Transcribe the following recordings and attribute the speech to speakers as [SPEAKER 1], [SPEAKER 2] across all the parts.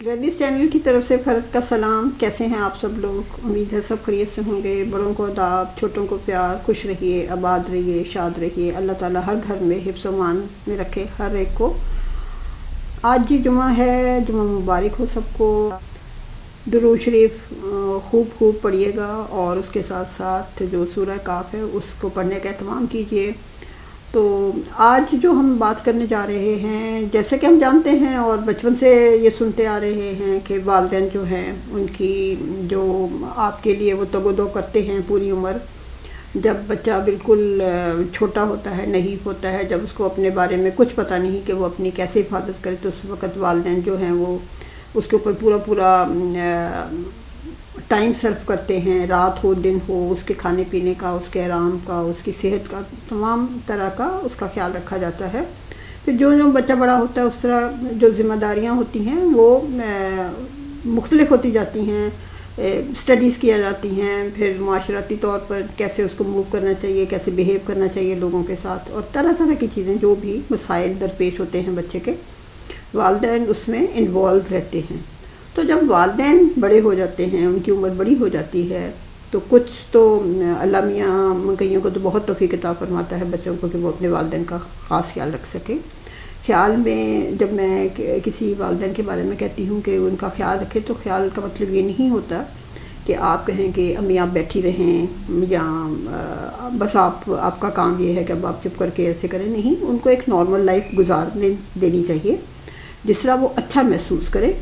[SPEAKER 1] Reddish channel की तरफ से फ़र्ज का सलाम। कैसे हैं आप सब लोग? उम्मीद है सब खैरियत से होंगे। बड़ों को अदाब, छोटों को प्यार। खुश रहिए, आबाद रहिए, शाद रहिए। अल्लाह ताला हर घर में हिफ्ज़ अमान में रखे हर एक को। आज जी जुमा है, जुमा मुबारक हो सबको। दुरूद शरीफ खूब पढ़िएगा और उसके साथ साथ जो सूरह काफ है उसको पढ़ने का एहतमाम कीजिए। तो आज जो हम बात करने जा रहे हैं, जैसे कि हम जानते हैं और बचपन से ये सुनते आ रहे हैं कि वालिदैन जो हैं उनकी जो आपके लिए वो तगोदो करते हैं पूरी उम्र। जब बच्चा बिल्कुल छोटा होता है, नहीं होता है, जब उसको अपने बारे में कुछ पता नहीं कि वो अपनी कैसे हिफाजत करे, तो उस वक़्त वालिदैन जो हैं वो उसके ऊपर पूरा टाइम सर्व करते हैं। रात हो दिन हो, उसके खाने पीने का, उसके आराम का, उसकी सेहत का, तमाम तरह का उसका ख्याल रखा जाता है। फिर जो बच्चा बड़ा होता है उस तरह जो ज़िम्मेदारियां होती हैं वो मुख्तलिफ होती जाती हैं। स्टडीज़ किया जाती हैं, फिर माशरती तौर पर कैसे उसको मूव करना चाहिए, कैसे बिहेव करना चाहिए लोगों के साथ, और तरह तरह की चीज़ें जो भी मसाइल दरपेश होते हैं बच्चे के, वालिदैन उसमें इन्वॉल्व रहते हैं। तो जब वालिदैन बड़े हो जाते हैं, उनकी उम्र बड़ी हो जाती है, तो कुछ तो अल्लाह मियाँ कईयों को तो बहुत तौफीक अता फरमाता है बच्चों को कि वो अपने वालिदैन का ख़ास ख्याल रख सकें। ख्याल में जब मैं किसी वालिदैन के बारे में कहती हूँ कि उनका ख्याल रखें, तो ख्याल का मतलब ये नहीं होता कि आप कहें कि अम्मी आप बैठी रहें या बस आपका काम ये है कि अब आप चुप करके ऐसे करें। नहीं, उनको एक नॉर्मल लाइफ गुजारने देनी चाहिए जिस तरह वो अच्छा महसूस करें।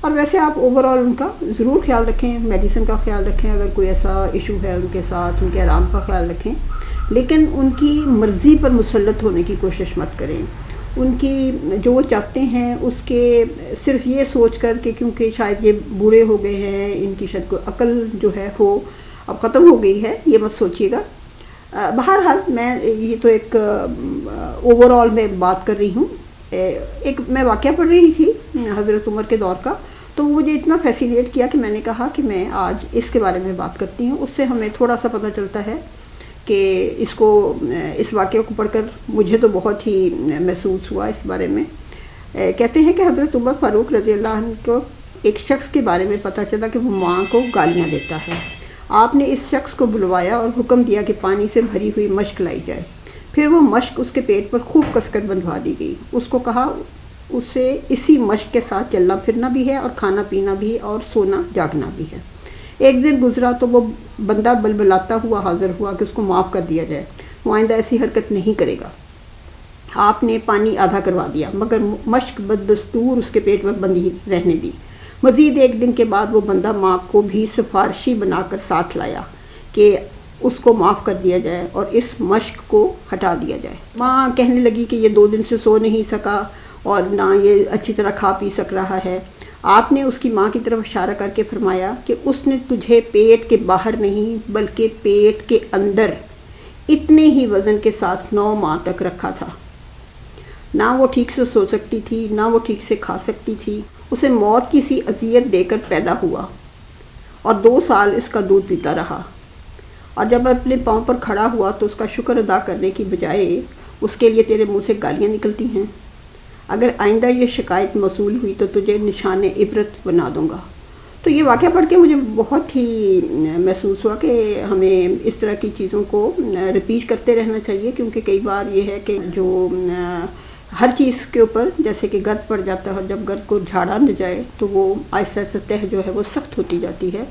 [SPEAKER 1] और वैसे आप ओवरऑल उनका ज़रूर ख्याल रखें, मेडिसिन का ख्याल रखें, अगर कोई ऐसा इशू है उनके साथ, उनके आराम का ख्याल रखें, लेकिन उनकी मर्ज़ी पर मुसल्लत होने की कोशिश मत करें। उनकी जो वो चाहते हैं उसके सिर्फ ये सोच कर कि क्योंकि शायद ये बूढ़े हो गए हैं, इनकी शायद कोई अकल जो है हो अब ख़त्म हो गई है, ये मत सोचिएगा। बहरहाल मैं ये तो एक ओवरऑल में बात कर रही हूँ। एक मैं वाक़या पढ़ रही थी हज़रत उमर के दौर का, तो मुझे इतना फैसिनेट किया कि मैंने कहा कि मैं आज इसके बारे में बात करती हूँ। उससे हमें थोड़ा सा पता चलता है कि इस वाक़े को पढ़कर मुझे तो बहुत ही महसूस हुआ इस बारे में। कहते हैं कि हज़रत उमर फ़ारूक रज़ी अल्लाह अन्हु को एक शख्स के बारे में पता चला कि वो माँ को गालियाँ देता है। आपने इस शख्स को बुलवाया और हुक्म दिया कि पानी से भरी हुई मश्क लाई जाए। फिर वो मश्क उसके पेट पर खूब कसकर बंधवा दी गई। उसको कहा उसे इसी मश्क के साथ चलना फिरना भी है और खाना पीना भी और सोना जागना भी है। एक दिन गुजरा तो वो बंदा बलबलाता हुआ हाजिर हुआ कि उसको माफ़ कर दिया जाए, वो आइंदा ऐसी हरकत नहीं करेगा। आपने पानी आधा करवा दिया, मगर मश्क बददस्तूर उसके पेट में बंधी रहने दी। मज़ीद एक दिन के बाद वो बंदा माँ को भी सिफारशी बनाकर साथ लाया कि उसको माफ़ कर दिया जाए और इस मश्क को हटा दिया जाए। माँ कहने लगी कि ये 2 दिन से सो नहीं सका और ना ये अच्छी तरह खा पी सक रहा है। आपने उसकी माँ की तरफ इशारा करके फरमाया कि उसने तुझे पेट के बाहर नहीं बल्कि पेट के अंदर इतने ही वज़न के साथ 9 माह तक रखा था। ना वो ठीक से सो सकती थी, ना वो ठीक से खा सकती थी। उसे मौत की सी अजियत देकर पैदा हुआ और 2 साल इसका दूध पीता रहा। और जब अपने पाँव पर खड़ा हुआ तो उसका शुक्र अदा करने की बजाय उसके लिए तेरे मुंह से गालियाँ निकलती हैं। अगर आइंदा ये शिकायत मौसूल हुई तो तुझे निशान इबरत बना दूँगा। तो ये वाक़या पढ़ के मुझे बहुत ही महसूस हुआ कि हमें इस तरह की चीज़ों को रिपीट करते रहना चाहिए, क्योंकि कई बार ये है कि जो हर चीज़ के ऊपर जैसे कि गर्द पड़ जाता है और जब गर्द को झाड़ा न जाए तो वो आहिस्ता आहिस्ता तह जो है वो सख्त होती जाती है।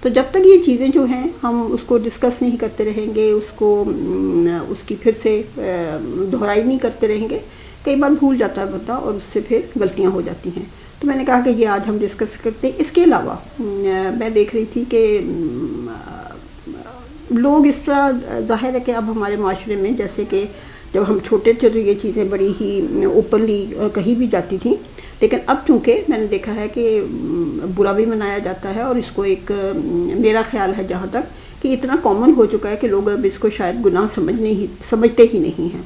[SPEAKER 1] तो जब तक ये चीज़ें जो हैं हम उसको डिस्कस नहीं करते रहेंगे, उसकी फिर से दोहराई नहीं करते रहेंगे, कई बार भूल जाता है बंदा और उससे फिर गलतियां हो जाती हैं। तो मैंने कहा कि ये आज हम डिस्कस करते हैं। इसके अलावा मैं देख रही थी कि लोग इस तरह, ज़ाहिर है कि अब हमारे माशरे में जैसे कि जब हम छोटे थे तो ये चीज़ें बड़ी ही ओपनली कही भी जाती थी, लेकिन अब चूँकि मैंने देखा है कि बुरा भी मनाया जाता है और इसको एक मेरा ख्याल है जहाँ तक कि इतना कॉमन हो चुका है कि लोग अब इसको शायद गुनाह समझते ही नहीं हैं।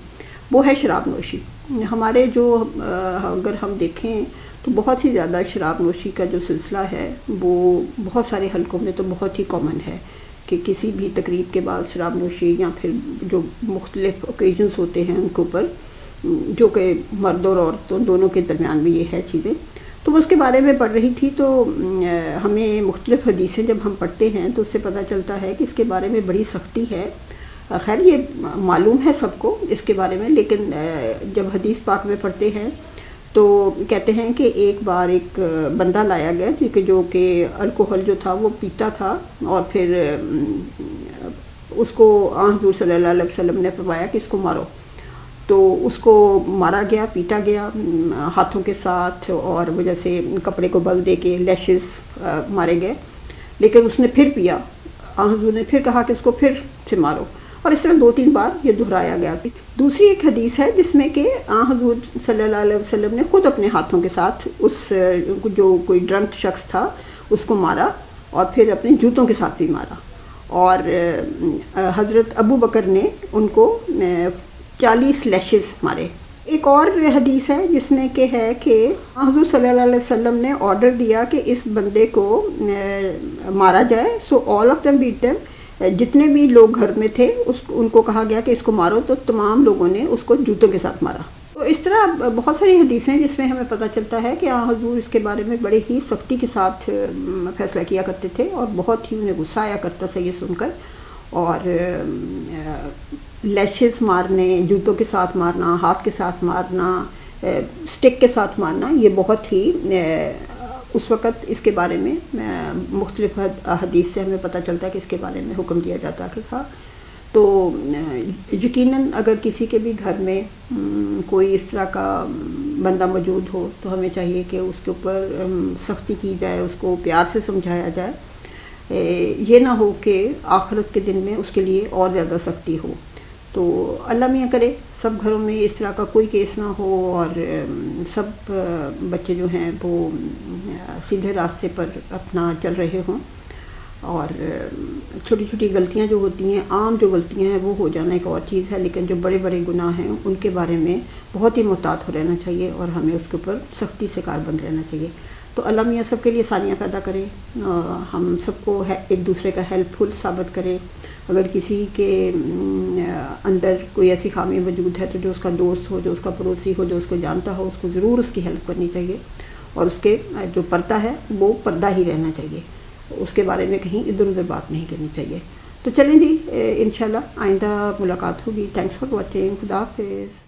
[SPEAKER 1] वो है शराब नोशी। हमारे जो अगर हम देखें तो बहुत ही ज़्यादा शराब नोशी का जो सिलसिला है वो बहुत सारे हलकों में तो बहुत ही कॉमन है कि किसी भी तकरीब के बाद शराब नोशी या फिर जो मुख्तलिफ ओकेजन्स होते हैं उनके ऊपर, जो कि मर्द और औरतों दोनों के दरमियान में ये है चीज़ें, تو وہ اس کے بارے میں پڑھ رہی تھی. تو ہمیں مختلف حدیثیں جب ہم پڑھتے ہیں تو اس سے پتہ چلتا ہے کہ اس کے بارے میں بڑی سختی ہے. خیر یہ معلوم ہے سب کو اس کے بارے میں، لیکن جب حدیث پاک میں پڑھتے ہیں تو کہتے ہیں کہ ایک بار ایک بندہ لایا گیا جو کہ الکوہل جو تھا وہ پیتا تھا، اور پھر اس کو حضور صلی اللہ علیہ وسلم نے فرمایا کہ اس کو مارو. تو اس کو مارا گیا، پیٹا گیا ہاتھوں کے ساتھ، اور وہ جیسے کپڑے کو بل دے کے لیشز مارے گئے. لیکن اس نے پھر پیا، حضور نے پھر کہا کہ اس کو پھر سے مارو، اور اس طرح 2-3 بار یہ دہرایا گیا. دوسری ایک حدیث ہے جس میں کہ حضور صلی اللہ علیہ وسلم نے خود اپنے ہاتھوں کے ساتھ اس جو کوئی ڈرنک شخص تھا اس کو مارا، اور پھر اپنے جوتوں کے ساتھ بھی مارا. اور حضرت ابو بکر نے ان کو 40 لیشز مارے. ایک اور حدیث ہے جس میں کہ ہے کہ حضور صلی اللہ علیہ وسلم نے آرڈر دیا کہ اس بندے کو مارا جائے. So all of them beat them. جتنے بھی لوگ گھر میں تھے ان کو کہا گیا کہ اس کو مارو، تو تمام لوگوں نے اس کو جوتوں کے ساتھ مارا. تو اس طرح بہت ساری حدیثیں جس میں ہمیں پتہ چلتا ہے کہ حضور اس کے بارے میں بڑے ہی سختی کے ساتھ فیصلہ کیا کرتے تھے، اور بہت ہی انہیں غصہ آیا کرتا تھا یہ سن کر. اور لیشز مارنے، جوتوں کے ساتھ مارنا، ہاتھ کے ساتھ مارنا، سٹک کے ساتھ مارنا، یہ بہت ہی اس وقت اس کے بارے میں مختلف حدیث سے ہمیں پتہ چلتا ہے کہ اس کے بارے میں حکم دیا جاتا تھا. تو یقیناً اگر کسی کے بھی گھر میں کوئی اس طرح کا بندہ موجود ہو تو ہمیں چاہیے کہ اس کے اوپر سختی کی جائے، اس کو پیار سے سمجھایا جائے. یہ نہ ہو کہ آخرت کے دن میں اس کے لیے اور زیادہ سختی ہو. تو اللہ میاں کرے سب گھروں میں اس طرح کا کوئی کیس نہ ہو، اور سب بچے جو ہیں وہ سیدھے راستے پر اپنا چل رہے ہوں. اور چھوٹی چھوٹی غلطیاں جو ہوتی ہیں، عام جو غلطیاں ہیں وہ ہو جانا ایک اور چیز ہے، لیکن جو بڑے بڑے گناہ ہیں ان کے بارے میں بہت ہی محتاط ہو رہنا چاہیے، اور ہمیں اس کے اوپر سختی سے کاربند رہنا چاہیے. تو اللہ میاں سب کے لیے آسانیاں پیدا کرے، ہم سب کو ایک دوسرے کا ہیلپ فل ثابت کرے. اگر کسی کے اندر کوئی ایسی خامی موجود ہے تو جو اس کا دوست ہو، جو اس کا پڑوسی ہو، جو اس کو جانتا ہو، اس کو ضرور اس کی ہیلپ کرنی چاہیے. اور اس کے جو پردہ ہے وہ پردہ ہی رہنا چاہیے، اس کے بارے میں کہیں ادھر ادھر بات نہیں کرنی چاہیے. تو چلیں جی، انشاءاللہ آئندہ ملاقات ہوگی. Thanks for watching. خدا حافظ.